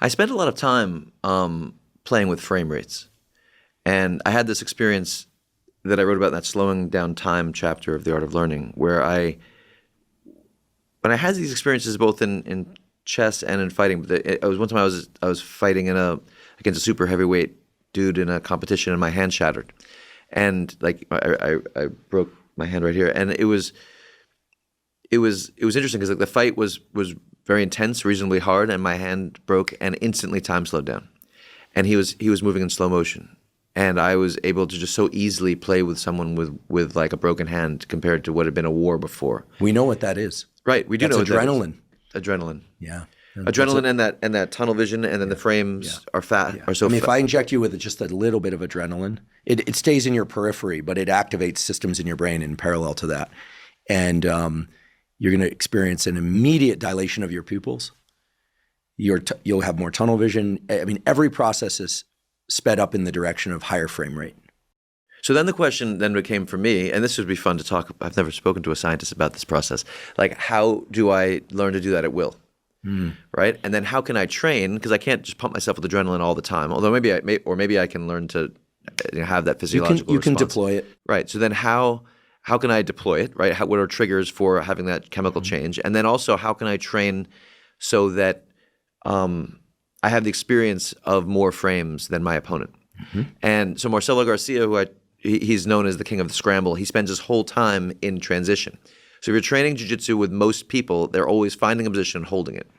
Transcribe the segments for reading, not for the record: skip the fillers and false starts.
I spent a lot of time playing with frame rates. And I had this experience that I wrote about in that slowing down time chapter of The Art of Learning, where when I had these experiences both in chess and in fighting, it was one time I was fighting against a super heavyweight dude in a competition, and my hand shattered, and like I broke my hand right here, and it was interesting because like the fight was very intense, reasonably hard, and my hand broke, and instantly time slowed down, and he was moving in slow motion. And I was able to just so easily play with someone with like a broken hand compared to what had been a war before. We know what that is. Right, we do know what adrenaline. That is. Adrenaline. Yeah. Adrenaline and that tunnel vision, and then the frames are fat. Are so. If I inject you with just a little bit of adrenaline, it stays in your periphery, but it activates systems in your brain in parallel to that, and you're going to experience an immediate dilation of your pupils. You'll have more tunnel vision. I mean, every process is sped up in the direction of higher frame rate. So then the question then became for me, and this would be fun to talk. I've never spoken to a scientist about this process. Like, how do I learn to do that at will? Right? And then how can I train? Because I can't just pump myself with adrenaline all the time. Although maybe I can learn to have that physiological You can response. deploy it. Right. So then how can I deploy it? Right? What are triggers for having that chemical change? And then also, how can I train so that I have the experience of more frames than my opponent? And so Marcelo Garcia, he's known as the king of the scramble, he spends his whole time in transition. So if you're training jiu-jitsu with most people, they're always finding a position and holding it.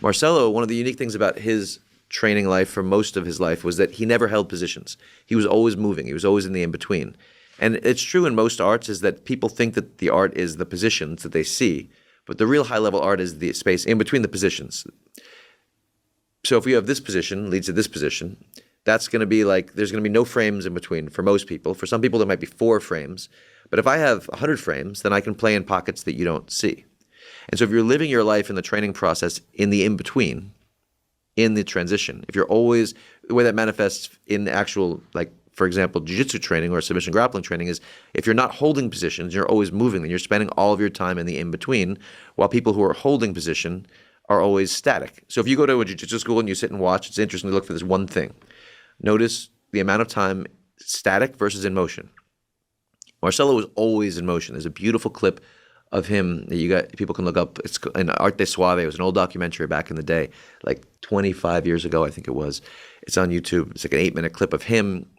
Marcelo, one of the unique things about his training life for most of his life was that he never held positions. He was always moving. He was always in the in-between. And it's true in most arts is that people think that the art is the positions that they see, but the real high-level art is the space in between the positions. So if we have this position leads to this position, that's going to be like there's going to be no frames in between for most people. For some people, there might be 4 frames. But if I have 100 frames, then I can play in pockets that you don't see. And so if you're living your life in the training process in the in-between, in the transition, if you're always – the way that manifests in actual, like, for example, jiu-jitsu training or submission grappling training is if you're not holding positions, you're always moving. Then you're spending all of your time in the in-between, while people who are holding position are always static. So if you go to a jiu-jitsu school and you sit and watch, it's interesting to look for this one thing. Notice the amount of time static versus in motion. Marcelo was always in motion. There's a beautiful clip of him that people can look up. It's in Arte Suave. It was an old documentary back in the day, like 25 years ago, I think it was. It's on YouTube. It's like an 8-minute clip of him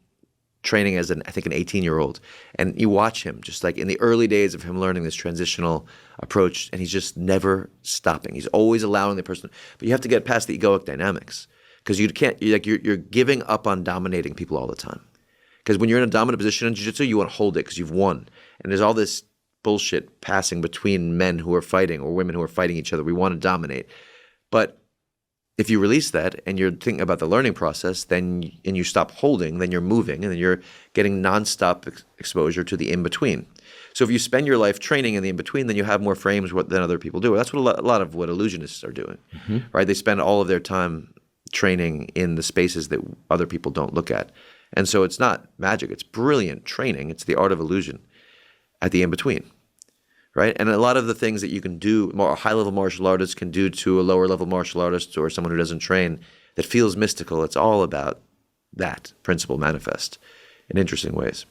training as I think an 18-year-old. And you watch him just like in the early days of him learning this transitional approach, and he's just never stopping. He's always allowing the person. But you have to get past the egoic dynamics because you're giving up on dominating people all the time. Because when you're in a dominant position in jiu-jitsu, you want to hold it because you've won. And there's all this bullshit passing between men who are fighting or women who are fighting each other. We want to dominate. But if you release that and you're thinking about the learning process, and you stop holding, then you're moving, and then you're getting nonstop exposure to the in-between. So if you spend your life training in the in-between, then you have more frames than other people do. That's what a lot of what illusionists are doing, right? They spend all of their time training in the spaces that other people don't look at. And so it's not magic. It's brilliant training. It's the art of illusion at the in-between, right? And a lot of the things that you can do, more high-level martial artists can do to a lower-level martial artist or someone who doesn't train that feels mystical, it's all about that principle manifest in interesting ways.